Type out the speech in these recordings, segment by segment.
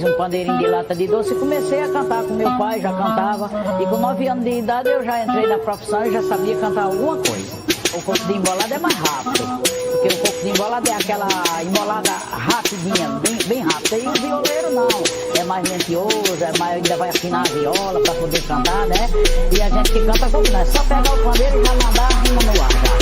fiz um pandeirinho de lata de doce e comecei a cantar com meu pai, já cantava. E com 9 anos de idade eu já entrei na profissão e já sabia cantar alguma coisa. O coco de embolada é mais rápido, porque o coco de embolada é aquela embolada rapidinha, bem rápida. E o violeiro não, é mais lentioso, ainda vai afinar a viola para poder cantar, né? E a gente que canta coco não, é só pegar o pandeiro e já mandar a rima no ar já.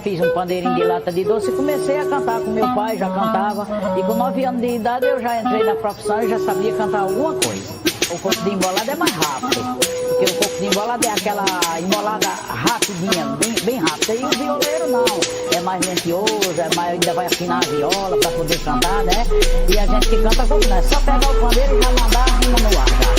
Fiz um pandeirinho de lata de doce e comecei a cantar com meu pai, já cantava. E com 9 anos de idade eu já entrei na profissão e já sabia cantar alguma coisa. O coco de embolada é mais rápido, porque o coco de embolada é aquela embolada rapidinha, bem rápida. E o violeiro não, é mais lentioso, ainda vai afinar a viola para poder cantar, né? E a gente que canta coco não, é só pegar o pandeiro e já mandar a rima no ar já.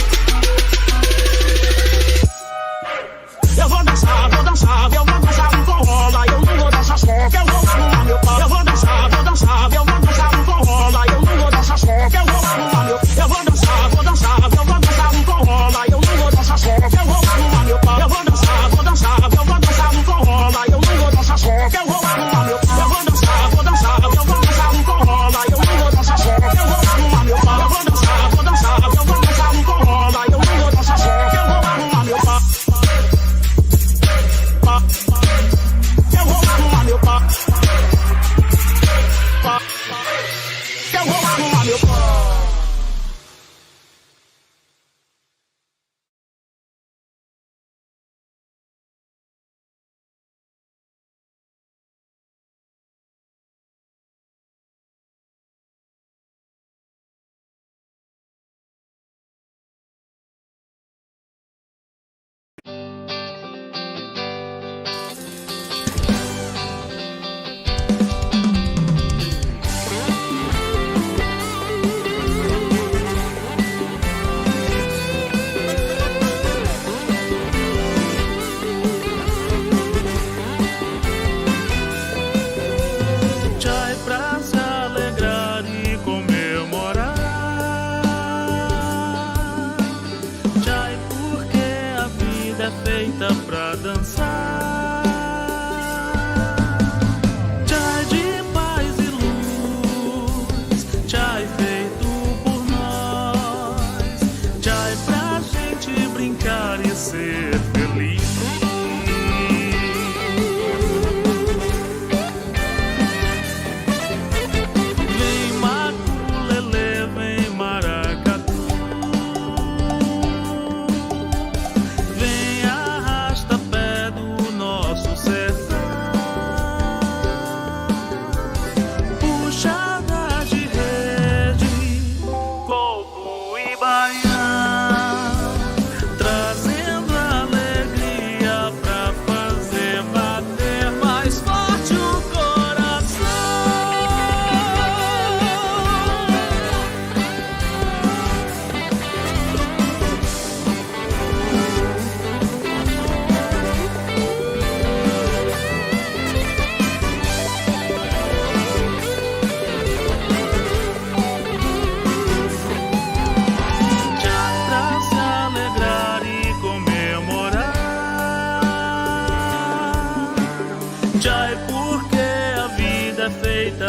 Eu vou dançar um forró, lá eu não vou dançar só, que eu vou arrumar meu pau. Eu vou dançar um forró, lá eu não vou dançar só, que eu vou arrumar meu pau. Eu vou dançar um forró, lá eu não vou dançar só, que eu vou arrumar meu pau. Eu vou dançar um forró, lá eu não vou dançar só, que eu vou arrumar meu pau. Eu vou dançar um forró, lá eu não vou dançar só, que eu vou arrumar meu pau. Eu vou dançar um forró, lá eu não vou dançar só, que eu vou arrumar meu pau.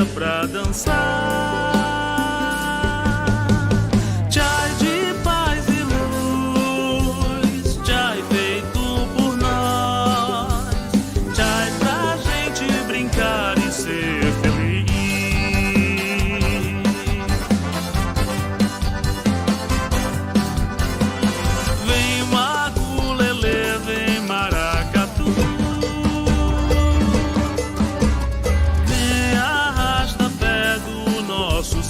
Pra dançar, tchai de paz e luz, tchai feito por nós, tchai pra gente brincar e ser feliz. Vem maculelê, vem maracatu, vem arrasta pé do nosso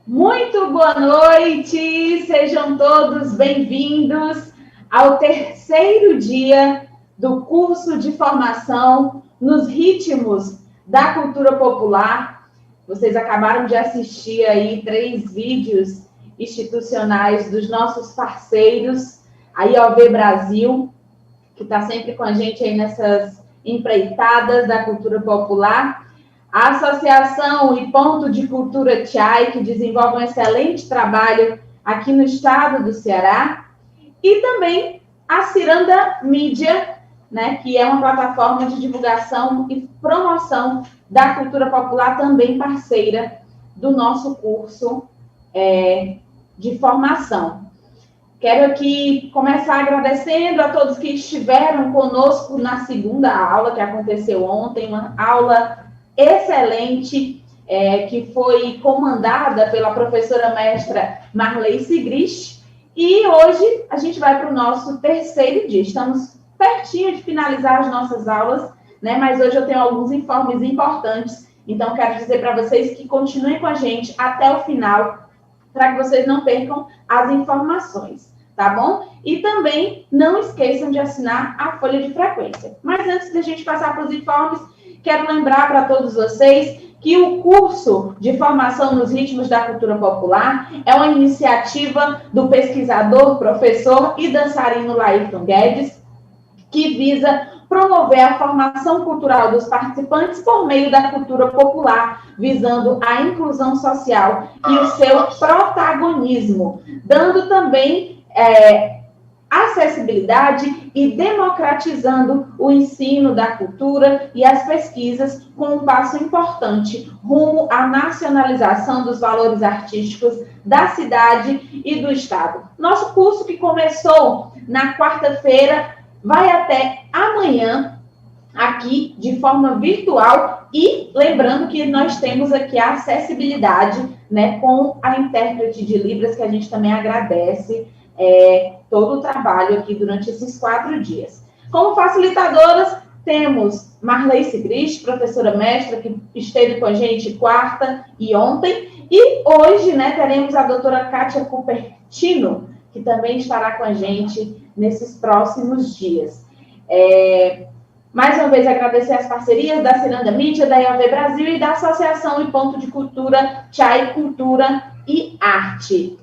Muito boa noite, sejam todos bem-vindos ao terceiro dia do curso de formação nos ritmos da cultura popular. Vocês acabaram de assistir aí 3 vídeos institucionais dos nossos parceiros, a IOV Brasil, que está sempre com a gente aí nessas empreitadas da cultura popular, a Associação e Ponto de Cultura Chai, que desenvolve um excelente trabalho aqui no estado do Ceará, e também a Ciranda Mídia, né, que é uma plataforma de divulgação e promoção da cultura popular, também parceira do nosso curso de formação. Quero aqui começar agradecendo a todos que estiveram conosco na segunda aula, que aconteceu ontem, uma aula excelente, que foi comandada pela professora mestra Marley Sigrist, e hoje a gente vai para o nosso terceiro dia. Estamos pertinho de finalizar as nossas aulas, né? Mas hoje eu tenho alguns informes importantes, então quero dizer para vocês que continuem com a gente até o final, para que vocês não percam as informações, tá bom? E também não esqueçam de assinar a folha de frequência. Mas antes de a gente passar para os informes, quero lembrar para todos vocês que o curso de formação nos ritmos da cultura popular é uma iniciativa do pesquisador, professor e dançarino Laírton Guedes, que visa promover a formação cultural dos participantes por meio da cultura popular, visando a inclusão social e o seu protagonismo, dando também acessibilidade e democratizando o ensino da cultura e as pesquisas, com um passo importante rumo à nacionalização dos valores artísticos da cidade e do estado. Nosso curso, que começou na quarta-feira, vai até amanhã, aqui de forma virtual, e lembrando que nós temos aqui a acessibilidade, né, com a intérprete de Libras, que a gente também agradece todo o trabalho aqui durante esses 4 dias. Como facilitadoras, temos Marley Sigrist, professora mestra, que esteve com a gente quarta e ontem, e hoje, né, teremos a doutora Kátia Cupertino, que também estará com a gente nesses próximos dias. Mais uma vez, agradecer as parcerias da Ciranda Mídia, da IOV Brasil e da Associação e Ponto de Cultura Chai, Cultura e Arte.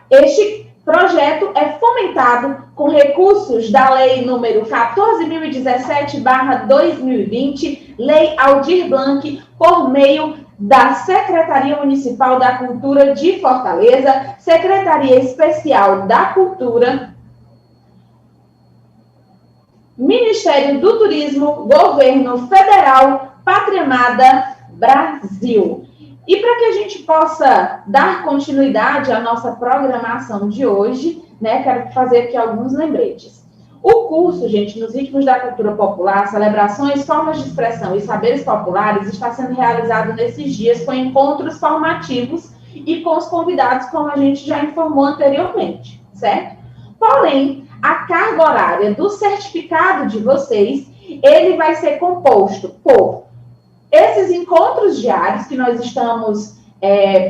Este projeto é fomentado com recursos da Lei número 14.017/2020, Lei Aldir Blanc, por meio da Secretaria Municipal da Cultura de Fortaleza, Secretaria Especial da Cultura, Ministério do Turismo, Governo Federal, Pátria Amada Brasil. E para que a gente possa dar continuidade à nossa programação de hoje, né, quero fazer aqui alguns lembretes. O curso, gente, nos ritmos da cultura popular, celebrações, formas de expressão e saberes populares, está sendo realizado nesses dias com encontros formativos e com os convidados, como a gente já informou anteriormente, certo? Porém, a carga horária do certificado de vocês, ele vai ser composto por esses encontros diários que nós estamos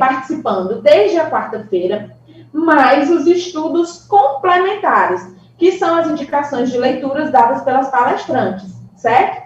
participando desde a quarta-feira, mais os estudos complementares, que são as indicações de leituras dadas pelas palestrantes, certo?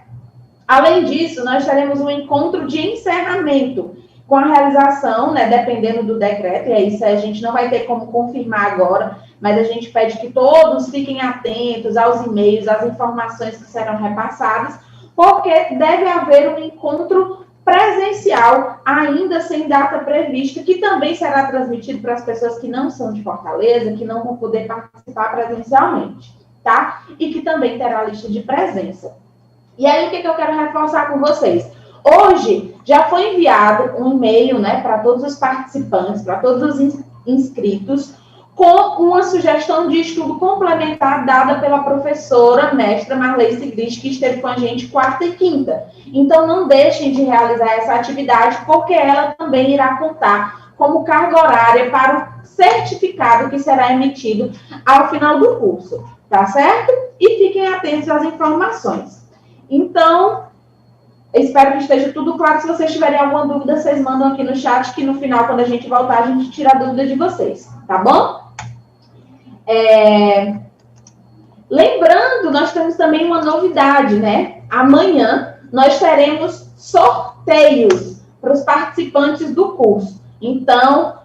Além disso, nós teremos um encontro de encerramento, com a realização, né, dependendo do decreto, e isso a gente não vai ter como confirmar agora, mas a gente pede que todos fiquem atentos aos e-mails, às informações que serão repassadas, porque deve haver um encontro presencial, ainda sem data prevista, que também será transmitido para as pessoas que não são de Fortaleza, que não vão poder participar presencialmente, tá? E que também terá lista de presença. E aí, o que eu quero reforçar com vocês? Hoje, já foi enviado um e-mail, né, para todos os participantes, para todos os inscritos, com uma sugestão de estudo complementar dada pela professora mestra Marley Sigrist, que esteve com a gente quarta e quinta. Então, não deixem de realizar essa atividade, porque ela também irá contar como carga horária para o certificado que será emitido ao final do curso, tá certo? E fiquem atentos às informações. Então, espero que esteja tudo claro. Se vocês tiverem alguma dúvida, vocês mandam aqui no chat, que no final, quando a gente voltar, a gente tira a dúvida de vocês, tá bom? Lembrando, nós temos também uma novidade, né? Amanhã nós teremos sorteios para os participantes do curso. Então,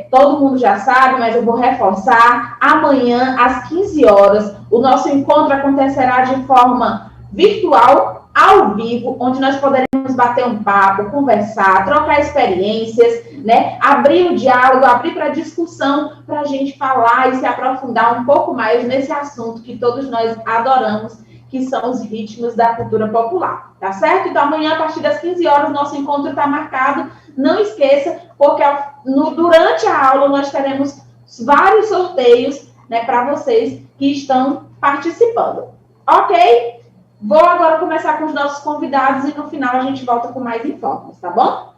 todo mundo já sabe, mas eu vou reforçar. Amanhã, às 15 horas, o nosso encontro acontecerá de forma virtual, ao vivo, onde nós poderemos bater um papo, conversar, trocar experiências, né? Abrir o diálogo, abrir para discussão, para a gente falar e se aprofundar um pouco mais nesse assunto que todos nós adoramos, que são os ritmos da cultura popular, tá certo? Então, amanhã, a partir das 15 horas, nosso encontro está marcado. Não esqueça, porque durante a aula nós teremos vários sorteios, né, para vocês que estão participando. Ok? Vou agora começar com os nossos convidados e no final a gente volta com mais informes, tá bom?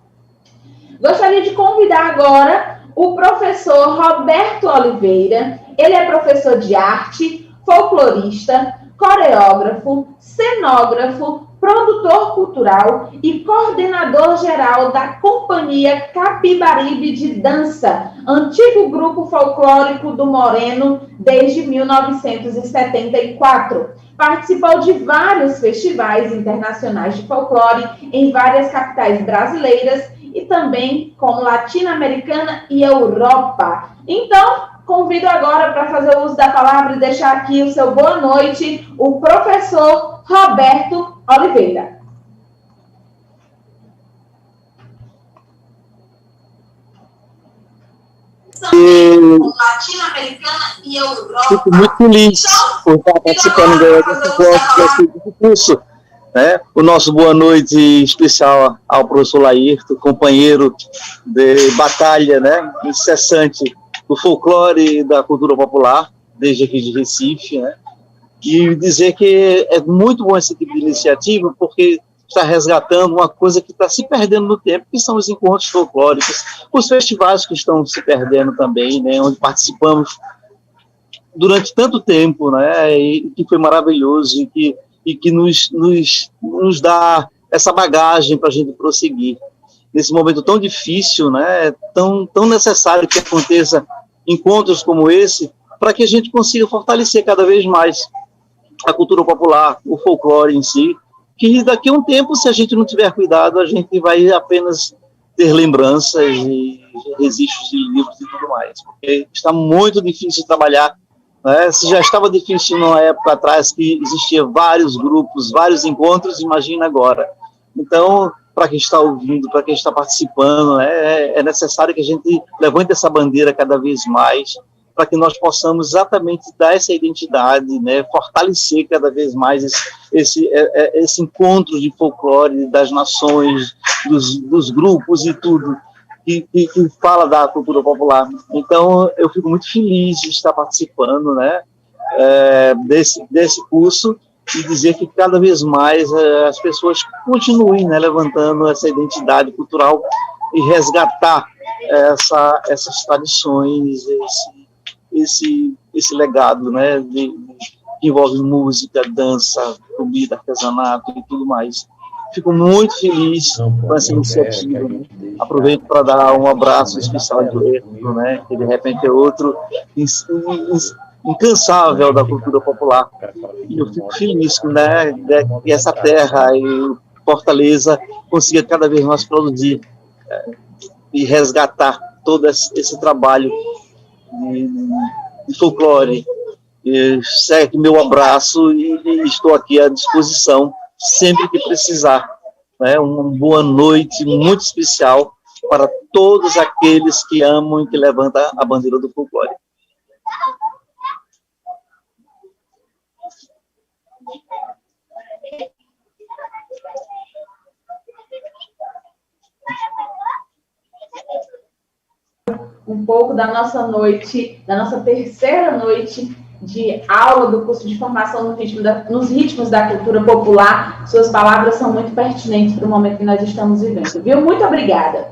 Gostaria de convidar agora o professor Roberto Oliveira. Ele é professor de arte, folclorista, coreógrafo, cenógrafo, produtor cultural e coordenador geral da Companhia Capibaribe de Dança, antigo grupo folclórico do Moreno desde 1974. Participou de vários festivais internacionais de folclore em várias capitais brasileiras e também como latino-americana e Europa. Então, convido agora para fazer o uso da palavra e deixar aqui o seu boa noite, o professor Roberto Oliveira. Latino-americana e Europa. Fico muito feliz por estar participando desse curso. Né? O nosso boa noite especial ao professor Laírton, companheiro de batalha, né, incessante do folclore e da cultura popular, desde aqui de Recife, né? E dizer que é muito bom esse tipo de iniciativa, porque está resgatando uma coisa que está se perdendo no tempo, que são os encontros folclóricos, os festivais que estão se perdendo também, né, onde participamos durante tanto tempo, né, e que foi maravilhoso, e que nos dá essa bagagem para a gente prosseguir. Nesse momento tão difícil, né, tão necessário que aconteça encontros como esse, para que a gente consiga fortalecer cada vez mais a cultura popular, o folclore em si, que daqui a um tempo, se a gente não tiver cuidado, a gente vai apenas ter lembranças e registros de livros e tudo mais, porque está muito difícil trabalhar, né? Se já estava difícil numa época atrás que existia vários grupos, vários encontros, imagina agora. Então, para quem está ouvindo, para quem está participando, né, é necessário que a gente levante essa bandeira cada vez mais, para que nós possamos exatamente dar essa identidade, né, fortalecer cada vez mais esse encontro de folclore das nações, dos grupos e tudo, que fala da cultura popular. Então, eu fico muito feliz de estar participando, né, desse curso, e dizer que cada vez mais as pessoas continuem, né, levantando essa identidade cultural e resgatar essas tradições, esse legado, né, que envolve música, dança, comida, artesanato e tudo mais. Fico muito feliz com essa iniciativa. Aproveito para dar um abraço especial de Leandro, né, que de repente é outro incansável da cultura popular. E eu fico feliz, né, que essa terra e Fortaleza consiga cada vez mais produzir e resgatar todo esse trabalho de folclore. Segue meu abraço e estou aqui à disposição sempre que precisar. Né? Uma boa noite muito especial para todos aqueles que amam e que levantam a bandeira do folclore. Um pouco da nossa noite, da nossa terceira noite de aula do curso de formação nos ritmos da cultura popular. Suas palavras são muito pertinentes para o momento que nós estamos vivendo, viu? Muito obrigada.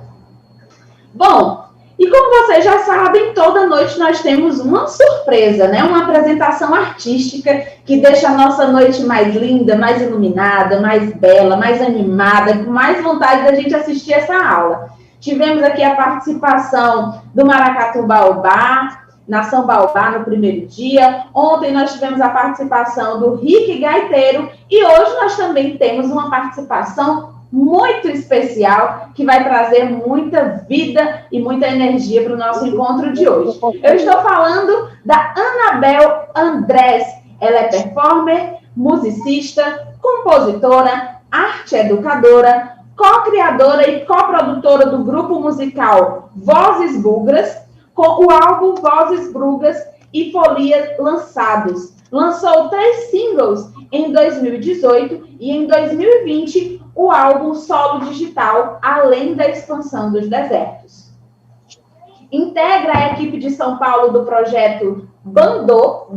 Bom, E como vocês já sabem, toda noite nós temos uma surpresa, né? Uma apresentação artística que deixa a nossa noite mais linda, mais iluminada, mais bela, mais animada, com mais vontade da gente assistir essa aula. Tivemos aqui a participação do Maracatu Baobá, Nação Baobá no primeiro dia. Ontem nós tivemos a participação do Rick Gaiteiro e hoje nós também temos uma participação muito especial que vai trazer muita vida e muita energia para o nosso encontro de hoje. Eu estou falando da Anabel Andrés. Ela é performer, musicista, compositora, arte educadora, co-criadora e coprodutora do grupo musical Vozes Bugras, com o álbum Vozes Brugas e Folia lançados. Lançou 3 singles em 2018 e em 2020 o álbum solo digital Além da Expansão dos Desertos. Integra a equipe de São Paulo do projeto Dandô,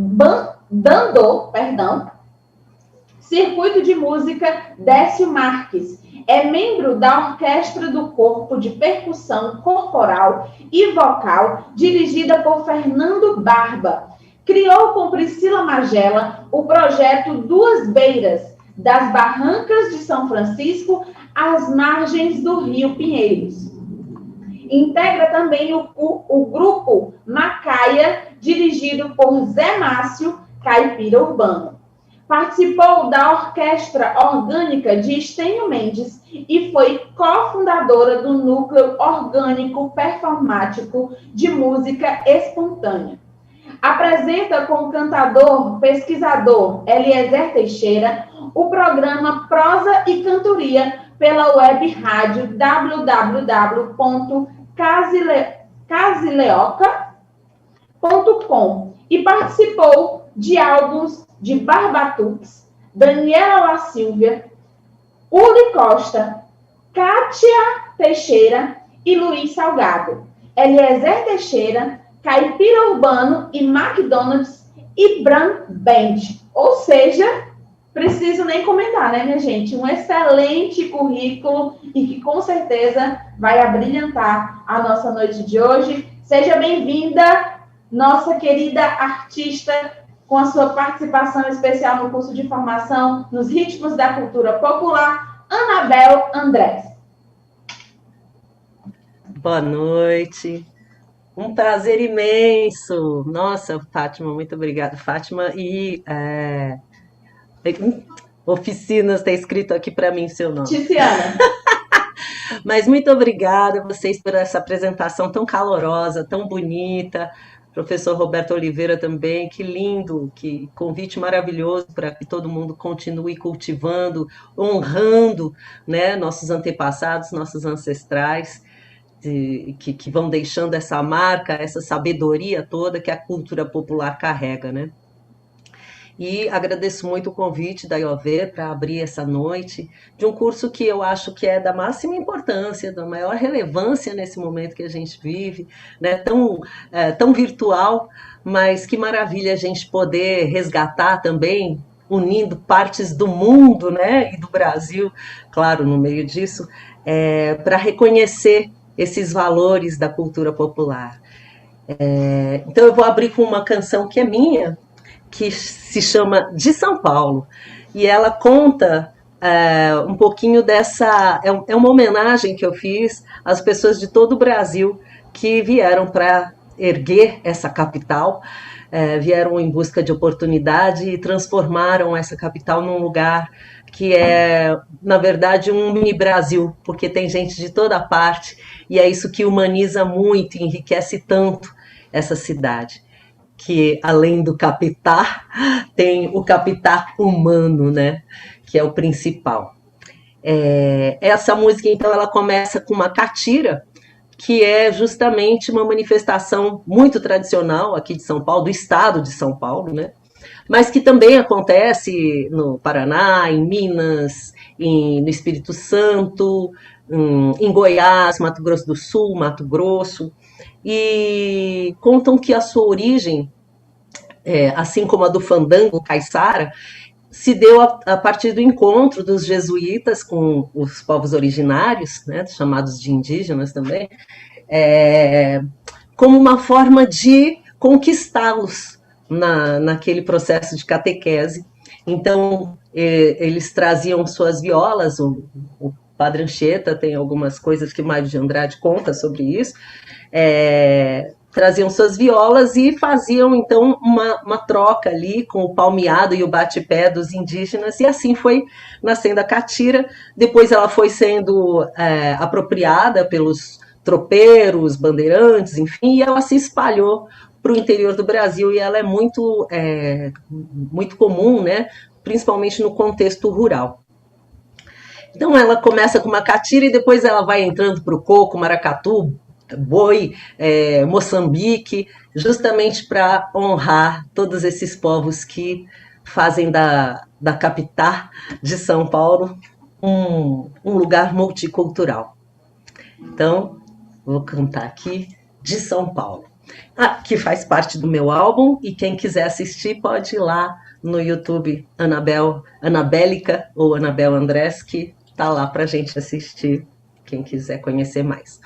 Circuito de Música Décio Marques. É membro da Orquestra do Corpo de Percussão Corporal e Vocal, dirigida por Fernando Barba. Criou com Priscila Magela o projeto Duas Beiras, das Barrancas de São Francisco às margens do Rio Pinheiros. Integra também o grupo Macaia, dirigido por Zé Márcio, caipira urbano. Participou da Orquestra Orgânica de Estênio Mendes e foi cofundadora do Núcleo Orgânico Performático de Música Espontânea. Apresenta com o cantador, pesquisador Eliezer Teixeira o programa Prosa e Cantoria pela web rádio www.casileoca.com e participou de álbuns de Barbatux, Daniela La Silvia, Uli Costa, Kátia Teixeira e Luiz Salgado, Eliezer Teixeira, Caipira Urbano e McDonald's e Bran Band. Ou seja, preciso nem comentar, né, minha gente? Um excelente currículo e que com certeza vai abrilhantar a nossa noite de hoje. Seja bem-vinda, nossa querida artista, com a sua participação especial no curso de formação nos ritmos da cultura popular, Anabel Andrés. Boa noite. Um prazer imenso. Nossa, Fátima, muito obrigada. Fátima e Oficinas, está escrito aqui para mim seu nome. Tiziana. Mas muito obrigada a vocês por essa apresentação tão calorosa, tão bonita. Professor Roberto Oliveira também, que lindo, que convite maravilhoso para que todo mundo continue cultivando, honrando, né, nossos antepassados, nossos ancestrais, que vão deixando essa marca, essa sabedoria toda que a cultura popular carrega, né? E agradeço muito o convite da IOV para abrir essa noite de um curso que eu acho que é da máxima importância, da maior relevância nesse momento que a gente vive, né? Tão virtual, mas que maravilha a gente poder resgatar também, unindo partes do mundo, né? E do Brasil, claro, no meio disso, para reconhecer esses valores da cultura popular. Então eu vou abrir com uma canção que é minha, que se chama De São Paulo, e ela conta um pouquinho dessa... É uma homenagem que eu fiz às pessoas de todo o Brasil que vieram para erguer essa capital, vieram em busca de oportunidade e transformaram essa capital num lugar que é, na verdade, um mini-Brasil, porque tem gente de toda parte, e é isso que humaniza muito, enriquece tanto essa cidade, que além do capitar, tem o capitar humano, né, que é o principal. Essa música, então, ela começa com uma catira, que é justamente uma manifestação muito tradicional aqui de São Paulo, do estado de São Paulo, né, mas que também acontece no Paraná, em Minas, no Espírito Santo, em Goiás, Mato Grosso do Sul, Mato Grosso, e contam que a sua origem, assim como a do fandango caiçara, se deu a partir do encontro dos jesuítas com os povos originários, né, chamados de indígenas também, como uma forma de conquistá-los naquele processo de catequese. Então, eles traziam suas violas, o Padre Anchieta tem algumas coisas que o Mário de Andrade conta sobre isso, traziam suas violas e faziam, então, uma troca ali com o palmeado e o bate-pé dos indígenas, e assim foi nascendo a catira. Depois ela foi sendo apropriada pelos tropeiros, bandeirantes, enfim, e ela se espalhou para o interior do Brasil, e ela é muito comum, né, principalmente no contexto rural. Então ela começa com uma catira e depois ela vai entrando para o coco, maracatu, boi, Moçambique, justamente para honrar todos esses povos que fazem da capital de São Paulo um lugar multicultural. Então, vou cantar aqui de São Paulo, que faz parte do meu álbum, e quem quiser assistir pode ir lá no YouTube, Anabélica ou Anabel Andrés, que está lá para a gente assistir, quem quiser conhecer mais.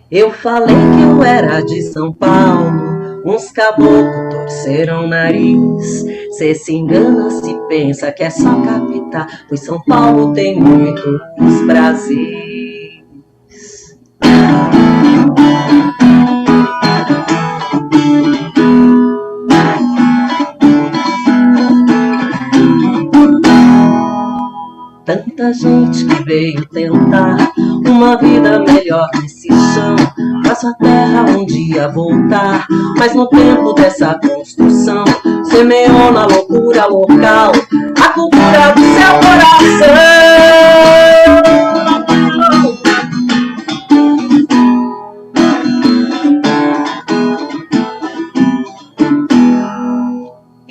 Eu falei que eu era de São Paulo, uns caboclos torceram o nariz. Cê se engana se pensa que é só capital, pois São Paulo tem muitos Brasis. Tanta gente que veio tentar uma vida melhor nesse chão, pra sua terra um dia voltar, mas no tempo dessa construção semeou na loucura local a cultura do seu coração.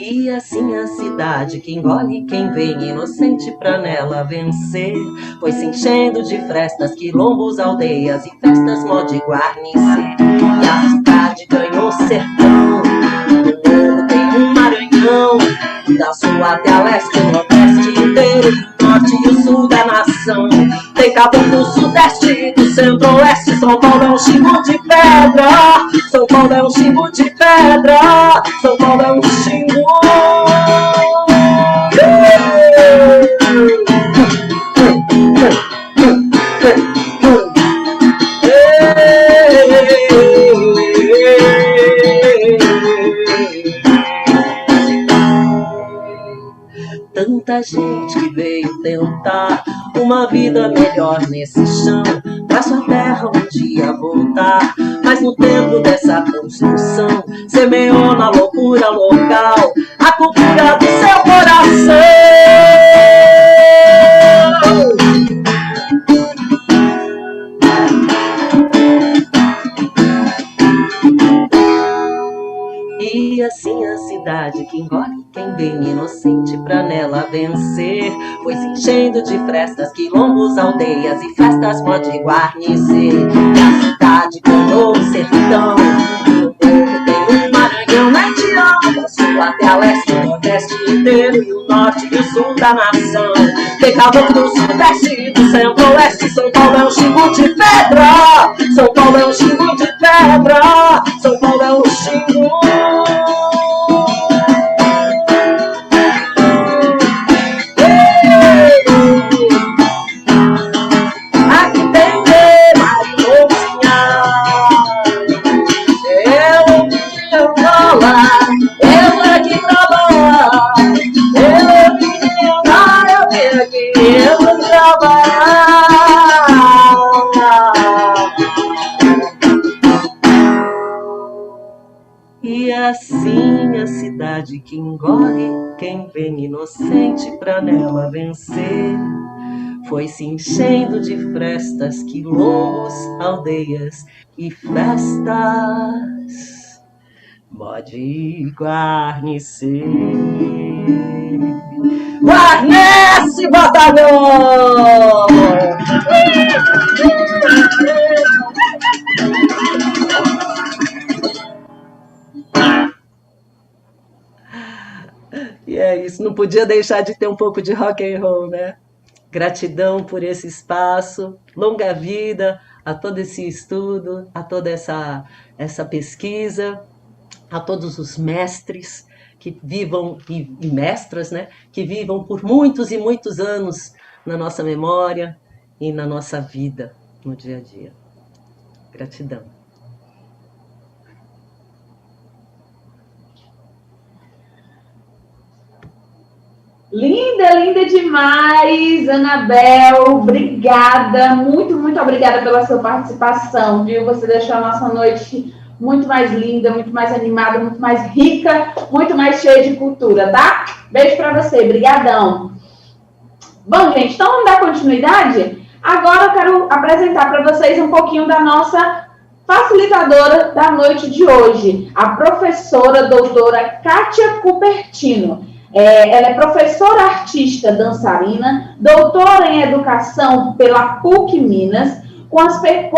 E assim a cidade que engole quem vem inocente pra nela vencer foi se enchendo de frestas, quilombos, aldeias e festas mó de guarnecer. E a cidade ganhou sertão, no morro tem um Maranhão, da sul até a leste, o nordeste inteiro, o norte e o sul da nação. Tem caboclo do sudeste, do centro-oeste, São Paulo é um chimbo de pedra, São Paulo é um chimbo de pedra, São Paulo é um chimbo. Tanta gente que veio tentar uma vida melhor nesse chão, pra sua terra um dia voltar, mas no tempo dessa construção semeou na loucura local a cultura do seu coração. E assim a cidade que engole quem vem inocente pra nela vencer foi se enchendo de frestas, quilombos, aldeias e festas mó de guarnecer. E a cidade ganhou o sertão, no morro tem um Maranhão, Medião, da sul até a leste, o nordeste inteiro e o norte e o sul da nação. Tem caboclo do sudeste, do centro-oeste, São Paulo é um chimbo de pedra, São Paulo é um chimbo de pedra, São Paulo é um chimbo. E assim a cidade que engole quem vem inocente pra nela vencer foi se enchendo de frestas, quilombos, aldeias e festas mó de guarnecer. Guarnece, batalhão! E é isso, não podia deixar de ter um pouco de rock and roll, né? Gratidão por esse espaço, longa vida a todo esse estudo, a toda essa pesquisa, a todos os mestres que vivam, e mestras, né, que vivam por muitos e muitos anos na nossa memória e na nossa vida, no dia a dia. Gratidão. Linda, linda demais, Anabel. Obrigada, muito, muito obrigada pela sua participação, viu? Você deixou a nossa noite muito mais linda, muito mais animada, muito mais rica, muito mais cheia de cultura, tá? Beijo pra você, brigadão. Bom, gente, então vamos dar continuidade? Agora eu quero apresentar para vocês um pouquinho da nossa facilitadora da noite de hoje, a professora doutora Kátia Cupertino. Ela é professora artista dançarina, doutora em educação pela PUC Minas, com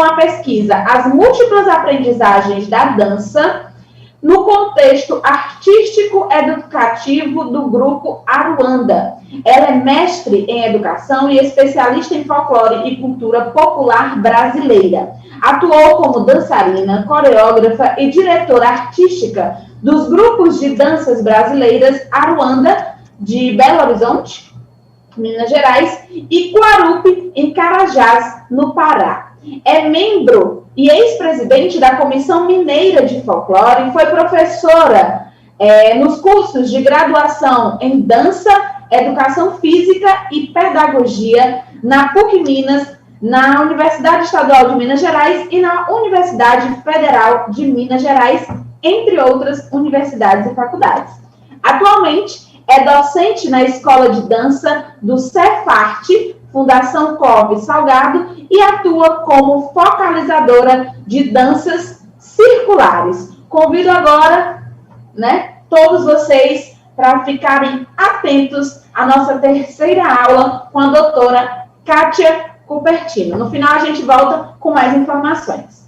a pesquisa As Múltiplas Aprendizagens da Dança, no contexto artístico-educativo do Grupo Aruanda. Ela é mestre em educação e especialista em folclore e cultura popular brasileira. Atuou como dançarina, coreógrafa e diretora artística dos grupos de danças brasileiras Aruanda, de Belo Horizonte, Minas Gerais, e Guarupi, em Carajás, no Pará. É membro e ex-presidente da Comissão Mineira de Folclore e foi professora nos cursos de graduação em Dança, Educação Física e Pedagogia na PUC Minas, na Universidade Estadual de Minas Gerais e na Universidade Federal de Minas Gerais, entre outras universidades e faculdades. Atualmente, é docente na Escola de Dança do Cefarte, Fundação Clóvis Salgado, e atua como focalizadora de danças circulares. Convido agora, todos vocês para ficarem atentos à nossa terceira aula com a doutora Kátia Cupertino. No final, a gente volta com mais informações.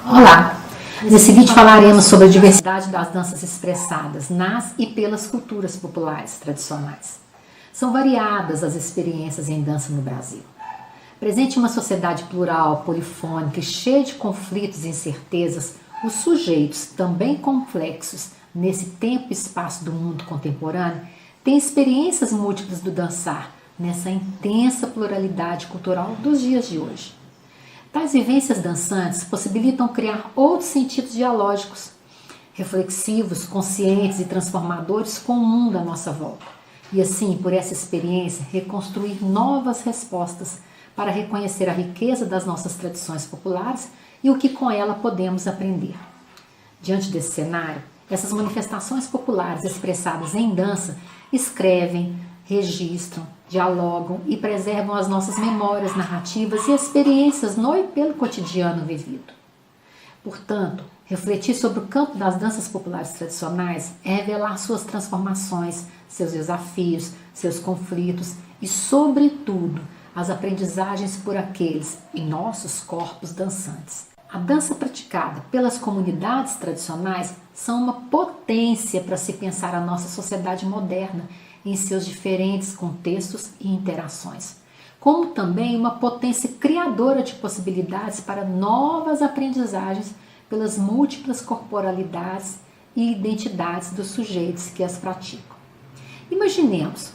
Olá! Nesse vídeo falaremos sobre a diversidade das danças expressadas nas e pelas culturas populares tradicionais. São variadas as experiências em dança no Brasil. Presente em uma sociedade plural, polifônica e cheia de conflitos e incertezas, os sujeitos, também complexos nesse tempo e espaço do mundo contemporâneo, têm experiências múltiplas do dançar, nessa intensa pluralidade cultural dos dias de hoje. Tais vivências dançantes possibilitam criar outros sentidos dialógicos, reflexivos, conscientes e transformadores com o mundo à nossa volta. E assim, por essa experiência, reconstruir novas respostas para reconhecer a riqueza das nossas tradições populares e o que com ela podemos aprender. Diante desse cenário, essas manifestações populares expressadas em dança escrevem, registram, dialogam e preservam as nossas memórias, narrativas e experiências no e pelo cotidiano vivido. Portanto, refletir sobre o campo das danças populares tradicionais é revelar suas transformações, seus desafios, seus conflitos e, sobretudo, as aprendizagens por aqueles em nossos corpos dançantes. A dança praticada pelas comunidades tradicionais são uma potência para se pensar a nossa sociedade moderna em seus diferentes contextos e interações, como também uma potência criadora de possibilidades para novas aprendizagens pelas múltiplas corporalidades e identidades dos sujeitos que as praticam. Imaginemos,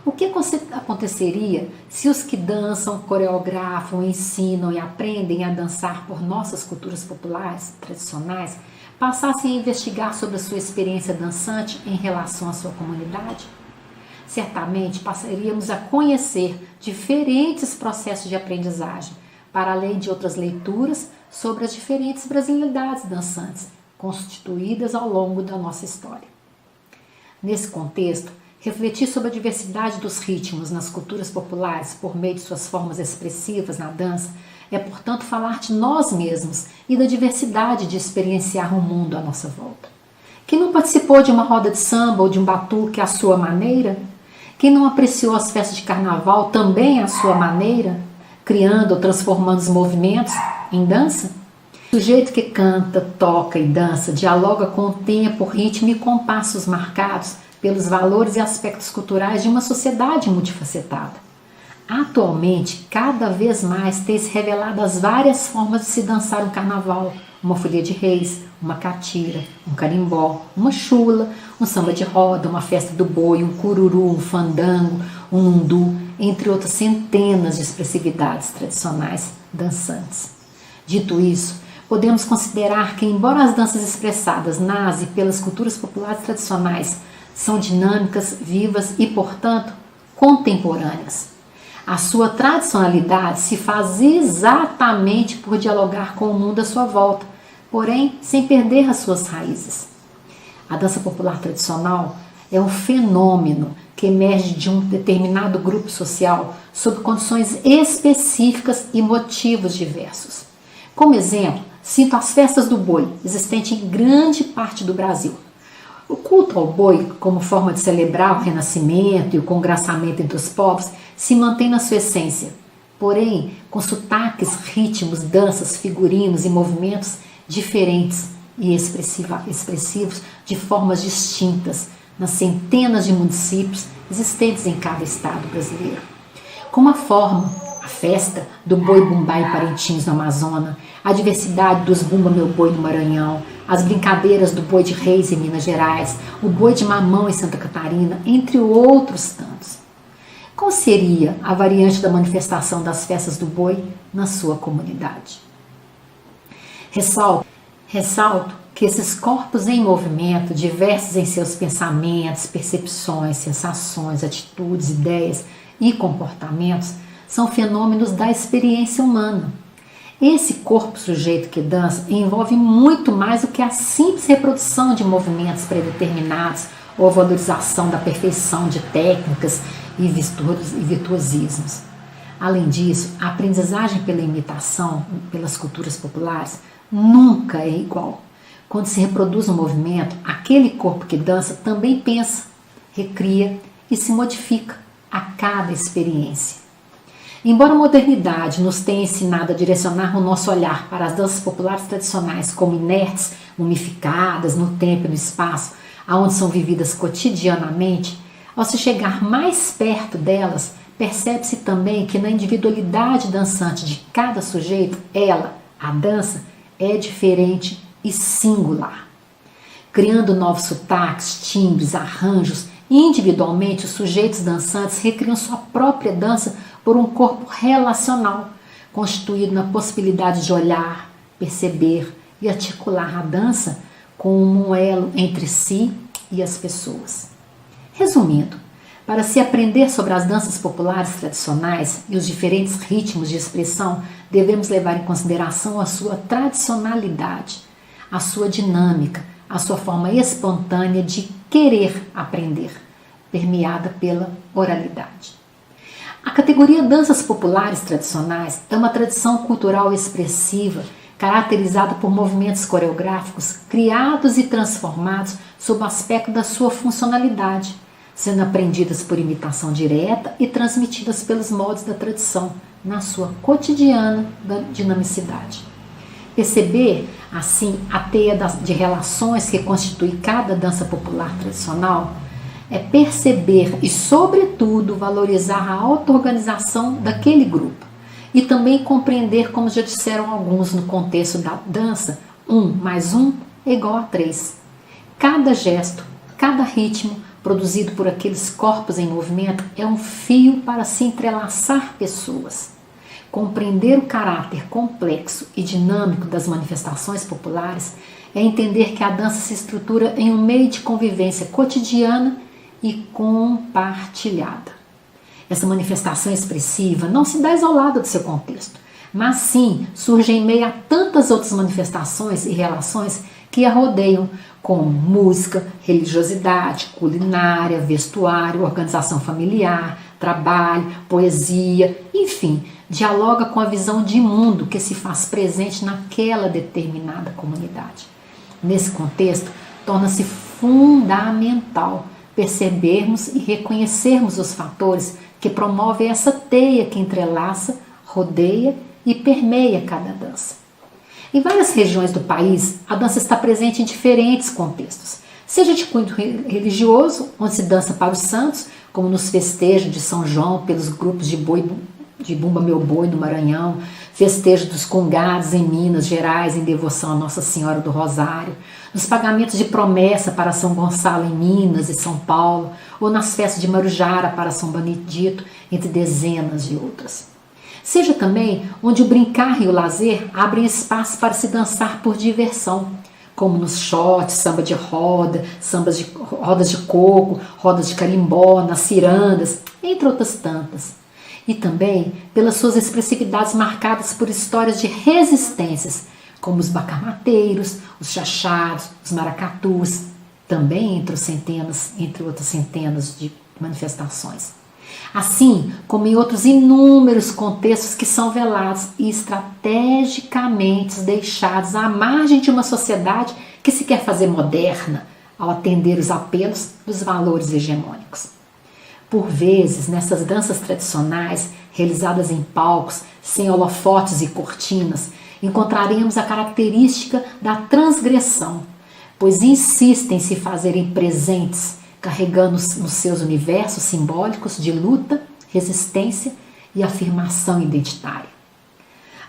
o que aconteceria se os que dançam, coreografam, ensinam e aprendem a dançar por nossas culturas populares tradicionais passassem a investigar sobre a sua experiência dançante em relação à sua comunidade? Certamente passaríamos a conhecer diferentes processos de aprendizagem, para além de outras leituras sobre as diferentes brasilidades dançantes constituídas ao longo da nossa história. Nesse contexto, refletir sobre a diversidade dos ritmos nas culturas populares por meio de suas formas expressivas na dança é, portanto, falar de nós mesmos e da diversidade de experienciar o mundo à nossa volta. Quem não participou de uma roda de samba ou de um batuque à sua maneira? Quem não apreciou as festas de carnaval também à sua maneira, criando ou transformando os movimentos em dança? O sujeito que canta, toca e dança dialoga com o tempo, ritmo e compassos marcados pelos valores e aspectos culturais de uma sociedade multifacetada. Atualmente, cada vez mais tem se revelado as várias formas de se dançar um carnaval, uma folia de reis, uma catira, um carimbó, uma chula, um samba de roda, uma festa do boi, um cururu, um fandango, um undu, entre outras centenas de expressividades tradicionais dançantes. Dito isso, podemos considerar que, embora as danças expressadas nas e pelas culturas populares tradicionais são dinâmicas, vivas e, portanto, contemporâneas, a sua tradicionalidade se faz exatamente por dialogar com o mundo à sua volta, porém sem perder as suas raízes. A dança popular tradicional é um fenômeno que emerge de um determinado grupo social sob condições específicas e motivos diversos. Como exemplo, cito as festas do boi, existentes em grande parte do Brasil. O culto ao boi, como forma de celebrar o renascimento e o congraçamento entre os povos, se mantém na sua essência, porém com sotaques, ritmos, danças, figurinos e movimentos diferentes e expressivos de formas distintas nas centenas de municípios existentes em cada estado brasileiro. Como a forma, a festa do boi bumbá em Parintins, no Amazonas, a diversidade dos bumba meu boi no Maranhão, as brincadeiras do boi de reis em Minas Gerais, o boi de mamão em Santa Catarina, entre outros tantos. Qual seria a variante da manifestação das festas do boi na sua comunidade? Ressalto que esses corpos em movimento, diversos em seus pensamentos, percepções, sensações, atitudes, ideias e comportamentos, são fenômenos da experiência humana. Esse corpo sujeito que dança envolve muito mais do que a simples reprodução de movimentos predeterminados ou a valorização da perfeição de técnicas e virtuosismos. Além disso, a aprendizagem pela imitação pelas culturas populares nunca é igual. Quando se reproduz um movimento, aquele corpo que dança também pensa, recria e se modifica a cada experiência. Embora a modernidade nos tenha ensinado a direcionar o nosso olhar para as danças populares tradicionais como inertes, mumificadas no tempo e no espaço, aonde são vividas cotidianamente, ao se chegar mais perto delas, percebe-se também que na individualidade dançante de cada sujeito, ela, a dança, é diferente e singular. Criando novos sotaques, timbres, arranjos, individualmente os sujeitos dançantes recriam sua própria dança por um corpo relacional, constituído na possibilidade de olhar, perceber e articular a dança como um elo entre si e as pessoas. Resumindo, para se aprender sobre as danças populares tradicionais e os diferentes ritmos de expressão, devemos levar em consideração a sua tradicionalidade, a sua dinâmica, a sua forma espontânea de querer aprender, permeada pela oralidade. A categoria danças populares tradicionais é uma tradição cultural expressiva, caracterizada por movimentos coreográficos criados e transformados sob o aspecto da sua funcionalidade, sendo aprendidas por imitação direta e transmitidas pelos moldes da tradição, na sua cotidiana dinamicidade. Perceber, assim, a teia de relações que constitui cada dança popular tradicional é perceber e, sobretudo, valorizar a auto-organização daquele grupo e também compreender, como já disseram alguns no contexto da dança, 1 mais 1 é igual a 3. Cada gesto, cada ritmo produzido por aqueles corpos em movimento é um fio para se entrelaçar pessoas. Compreender o caráter complexo e dinâmico das manifestações populares é entender que a dança se estrutura em um meio de convivência cotidiana e compartilhada. Essa manifestação expressiva não se dá isolada do seu contexto, mas sim surge em meio a tantas outras manifestações e relações que a rodeiam, como música, religiosidade, culinária, vestuário, organização familiar, trabalho, poesia, enfim, dialoga com a visão de mundo que se faz presente naquela determinada comunidade. Nesse contexto, torna-se fundamental percebermos e reconhecermos os fatores que promovem essa teia que entrelaça, rodeia e permeia cada dança. Em várias regiões do país, a dança está presente em diferentes contextos, seja de cunho religioso, onde se dança para os santos, como nos festejos de São João pelos grupos de Bumba Meu Boi no Maranhão, festejo dos congados em Minas Gerais em devoção a Nossa Senhora do Rosário, nos pagamentos de promessa para São Gonçalo em Minas e São Paulo, ou nas festas de Marujara para São Benedito, entre dezenas de outras. Seja também onde o brincar e o lazer abrem espaço para se dançar por diversão, como nos shots, samba de roda, rodas de coco, rodas de carimbó, nas cirandas, entre outras tantas. E também pelas suas expressividades marcadas por histórias de resistências, como os bacamateiros, os chachados, os maracatus, também entre outras centenas de manifestações. Assim como em outros inúmeros contextos que são velados e estrategicamente deixados à margem de uma sociedade que se quer fazer moderna ao atender os apelos dos valores hegemônicos. Por vezes, nessas danças tradicionais, realizadas em palcos, sem holofotes e cortinas, encontraremos a característica da transgressão, pois insistem em se fazerem presentes, carregando nos seus universos simbólicos de luta, resistência e afirmação identitária.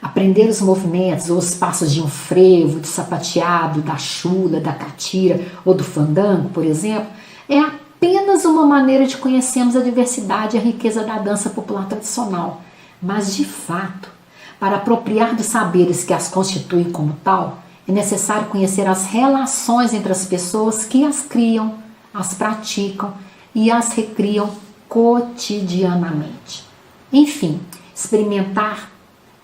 Aprender os movimentos ou os passos de um frevo, do sapateado, da chula, da catira ou do fandango, por exemplo, é apenas uma maneira de conhecermos a diversidade e a riqueza da dança popular tradicional. Mas, de fato, para apropriar dos saberes que as constituem como tal, é necessário conhecer as relações entre as pessoas que as criam, as praticam e as recriam cotidianamente. Enfim, experimentar,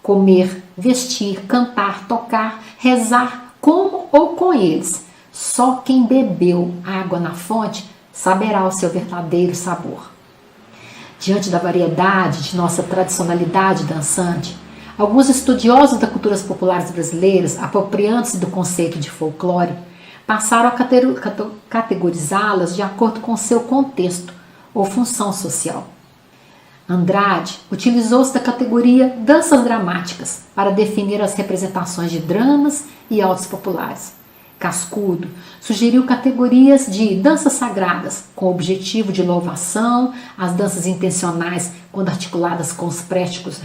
comer, vestir, cantar, tocar, rezar como ou com eles. Só quem bebeu água na fonte saberá o seu verdadeiro sabor. Diante da variedade de nossa tradicionalidade dançante, alguns estudiosos das culturas populares brasileiras, apropriando-se do conceito de folclore, passaram a categorizá-las de acordo com seu contexto ou função social. Andrade utilizou-se da categoria danças dramáticas para definir as representações de dramas e autos populares. Cascudo sugeriu categorias de danças sagradas, com o objetivo de louvação, as danças intencionais quando articuladas com os préstipos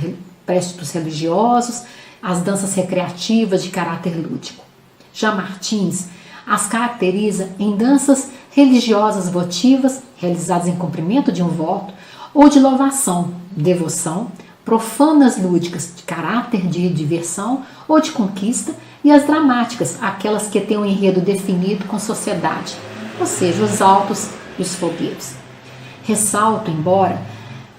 religiosos, as danças recreativas de caráter lúdico. Já Martins as caracteriza em danças religiosas votivas, realizadas em cumprimento de um voto, ou de louvação, devoção, profanas lúdicas de caráter de diversão ou de conquista, e as dramáticas, aquelas que têm um enredo definido com sociedade, ou seja, os autos e os folguedos. Ressalto, embora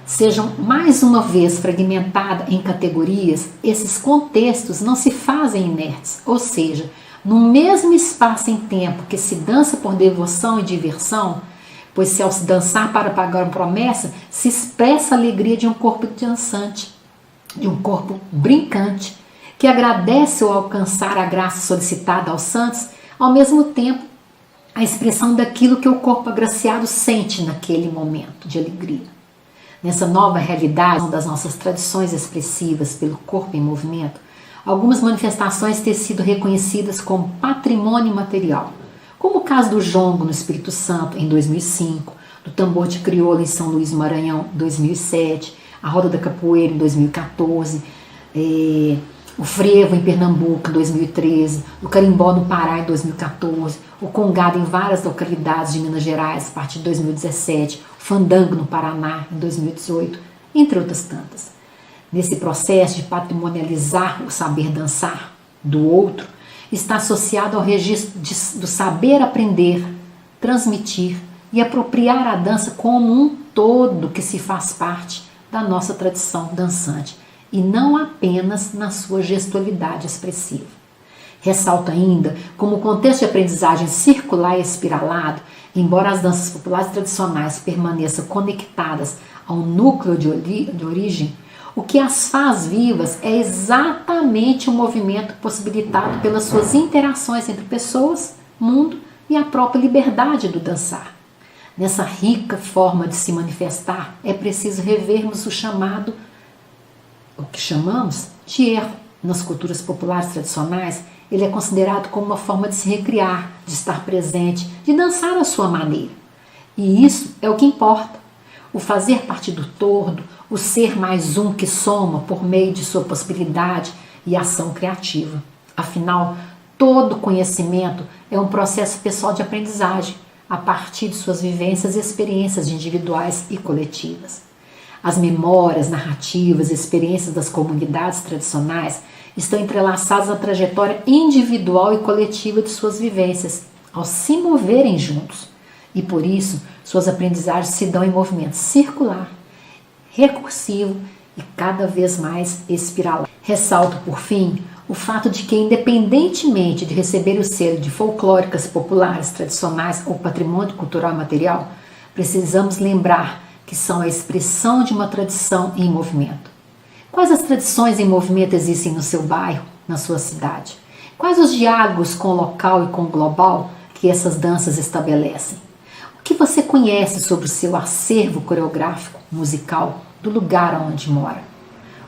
sejam mais uma vez fragmentadas em categorias, esses contextos não se fazem inertes, ou seja, no mesmo espaço em tempo que se dança por devoção e diversão, pois se ao se dançar para pagar uma promessa, se expressa a alegria de um corpo dançante, de um corpo brincante, que agradece ao alcançar a graça solicitada aos santos, ao mesmo tempo a expressão daquilo que o corpo agraciado sente naquele momento de alegria. Nessa nova realidade das nossas tradições expressivas pelo corpo em movimento, algumas manifestações têm sido reconhecidas como patrimônio material, como o caso do jongo no Espírito Santo, em 2005, do tambor de crioula em São Luís do Maranhão, em 2007, a roda da capoeira, em 2014, o frevo em Pernambuco, em 2013, o carimbó no Pará, em 2014, o congado em várias localidades de Minas Gerais, a partir de 2017, o fandango no Paraná, em 2018, entre outras tantas. Nesse processo de patrimonializar o saber dançar do outro, está associado ao registro do saber aprender, transmitir e apropriar a dança como um todo que se faz parte da nossa tradição dançante, e não apenas na sua gestualidade expressiva. Ressalto ainda, como o contexto de aprendizagem circular e espiralado, embora as danças populares tradicionais permaneçam conectadas ao núcleo de origem, o que as faz vivas é exatamente o movimento possibilitado pelas suas interações entre pessoas, mundo e a própria liberdade do dançar. Nessa rica forma de se manifestar, é preciso revermos o que chamamos de erro. Nas culturas populares tradicionais, ele é considerado como uma forma de se recriar, de estar presente, de dançar à sua maneira. E isso é o que importa. O fazer parte do todo, o ser mais um que soma por meio de sua possibilidade e ação criativa. Afinal, todo conhecimento é um processo pessoal de aprendizagem, a partir de suas vivências e experiências individuais e coletivas. As memórias, narrativas e experiências das comunidades tradicionais estão entrelaçadas à trajetória individual e coletiva de suas vivências, ao se moverem juntos. E por isso, suas aprendizagens se dão em movimento circular, recursivo e cada vez mais espiral. Ressalto, por fim, o fato de que, independentemente de receber o selo de folclóricas populares, tradicionais ou patrimônio cultural material, precisamos lembrar que são a expressão de uma tradição em movimento. Quais as tradições em movimento existem no seu bairro, na sua cidade? Quais os diálogos com o local e com o global que essas danças estabelecem? O que você conhece sobre o seu acervo coreográfico, musical, do lugar onde mora?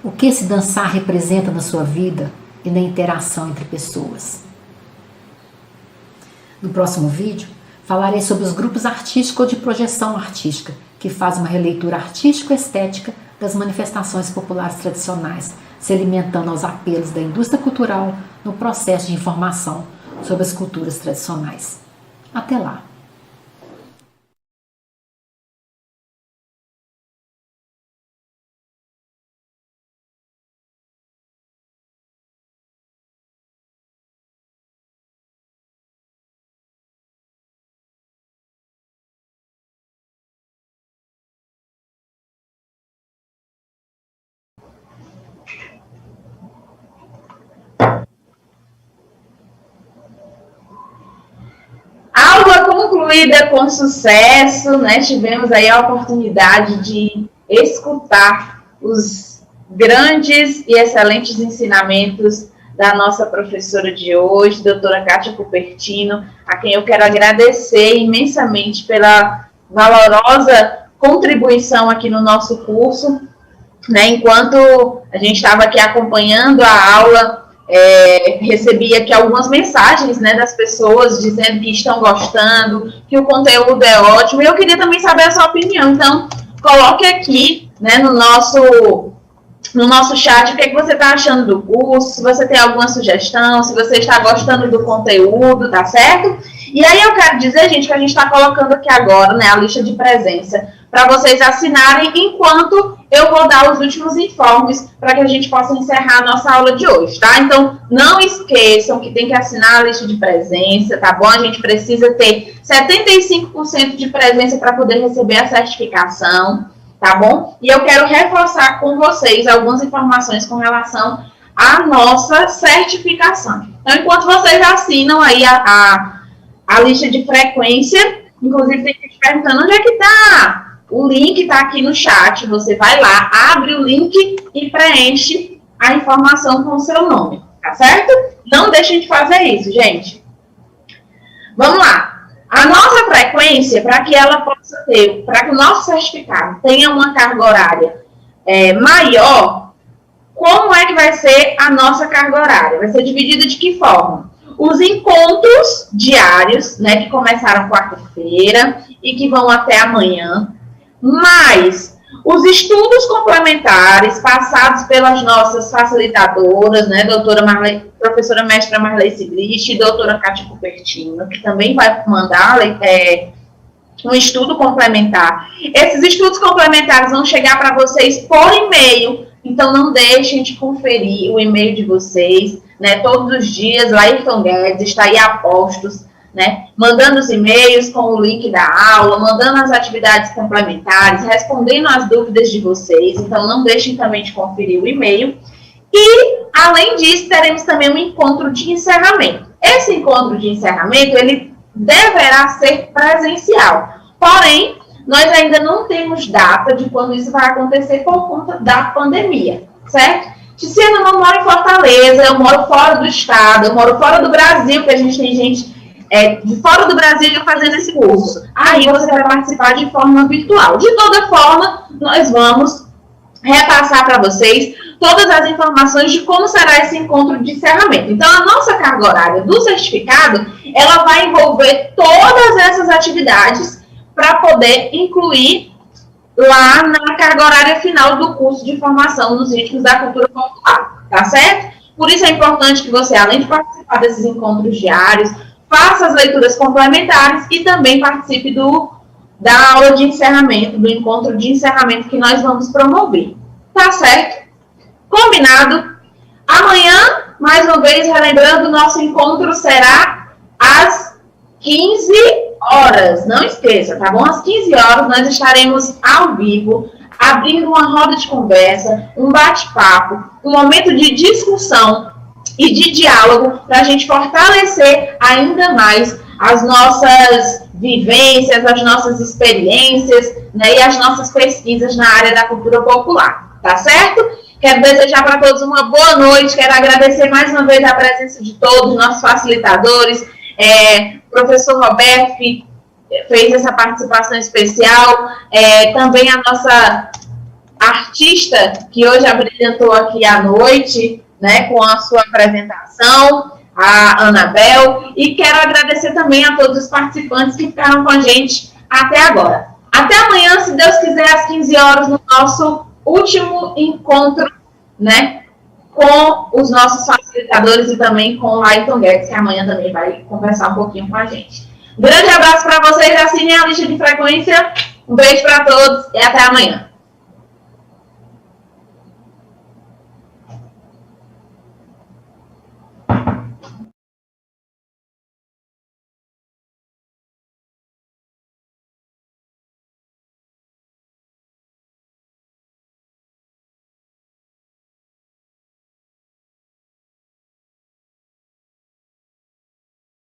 O que esse dançar representa na sua vida e na interação entre pessoas? No próximo vídeo, falarei sobre os grupos artísticos ou de projeção artística, que fazem uma releitura artístico-estética das manifestações populares tradicionais, se alimentando aos apelos da indústria cultural no processo de informação sobre as culturas tradicionais. Até lá! Aula concluída com sucesso, né? Tivemos aí a oportunidade de escutar os grandes e excelentes ensinamentos da nossa professora de hoje, doutora Kátia Cupertino, a quem eu quero agradecer imensamente pela valorosa contribuição aqui no nosso curso, né? Enquanto a gente estava aqui acompanhando a aula, recebi aqui algumas mensagens, né, das pessoas dizendo que estão gostando, que o conteúdo é ótimo, e eu queria também saber a sua opinião. Então, coloque aqui, né, no nosso chat o que você está achando do curso, se você tem alguma sugestão, se você está gostando do conteúdo, tá certo? E aí eu quero dizer, gente, que a gente está colocando aqui agora, né, a lista de presença, para vocês assinarem enquanto eu vou dar os últimos informes para que a gente possa encerrar a nossa aula de hoje, tá? Então, não esqueçam que tem que assinar a lista de presença, tá bom? A gente precisa ter 75% de presença para poder receber a certificação, tá bom? E eu quero reforçar com vocês algumas informações com relação à nossa certificação. Então, enquanto vocês assinam aí a lista de frequência, inclusive tem gente perguntando onde é que tá? O link está aqui no chat, você vai lá, abre o link e preenche a informação com o seu nome, tá certo? Não deixem de fazer isso, gente. Vamos lá. A nossa frequência, para que ela possa ter, para que o nosso certificado tenha uma carga horária maior, como é que vai ser a nossa carga horária? Vai ser dividida de que forma? Os encontros diários, né, que começaram quarta-feira e que vão até amanhã, mais os estudos complementares passados pelas nossas facilitadoras, né, professora mestra Marley Siglist e doutora Kátia Cupertino, que também vai mandar um estudo complementar. Esses estudos complementares vão chegar para vocês por e-mail, então não deixem de conferir o e-mail de vocês, né, todos os dias. Laírton Guedes está aí a postos, né, mandando os e-mails com o link da aula, mandando as atividades complementares, respondendo as dúvidas de vocês. Então, não deixem também de conferir o e-mail. E, além disso, teremos também um encontro de encerramento. Esse encontro de encerramento, ele deverá ser presencial. Porém, nós ainda não temos data de quando isso vai acontecer por conta da pandemia, certo? Tiziana, eu não moro em Fortaleza, eu moro fora do estado, eu moro fora do Brasil, porque a gente tem gente de fora do Brasil fazendo esse curso. Aí você vai participar de forma virtual. De toda forma, nós vamos repassar para vocês todas as informações de como será esse encontro de encerramento. Então, a nossa carga horária do certificado, ela vai envolver todas essas atividades para poder incluir lá na carga horária final do curso de formação nos ritmos da cultura popular, tá certo? Por isso é importante que você, além de participar desses encontros diários, faça as leituras complementares e também participe da aula de encerramento, do encontro de encerramento que nós vamos promover. Tá certo? Combinado? Amanhã, mais uma vez, relembrando, o nosso encontro será às 15 horas. Não esqueça, tá bom? Às 15 horas nós estaremos ao vivo, abrindo uma roda de conversa, um bate-papo, um momento de discussão e de diálogo para a gente fortalecer ainda mais as nossas vivências, as nossas experiências, né, e as nossas pesquisas na área da cultura popular, tá certo? Quero desejar para todos uma boa noite, quero agradecer mais uma vez a presença de todos, nossos facilitadores, professor Roberto, que fez essa participação especial, também a nossa artista, que hoje abrilhantou aqui à noite, né, com a sua apresentação, a Anabel, e quero agradecer também a todos os participantes que ficaram com a gente até agora. Até amanhã, se Deus quiser, às 15 horas, no nosso último encontro, né, com os nossos facilitadores e também com o Ayrton Guedes, que amanhã também vai conversar um pouquinho com a gente. Um grande abraço para vocês, assinem a lista de frequência, um beijo para todos e até amanhã.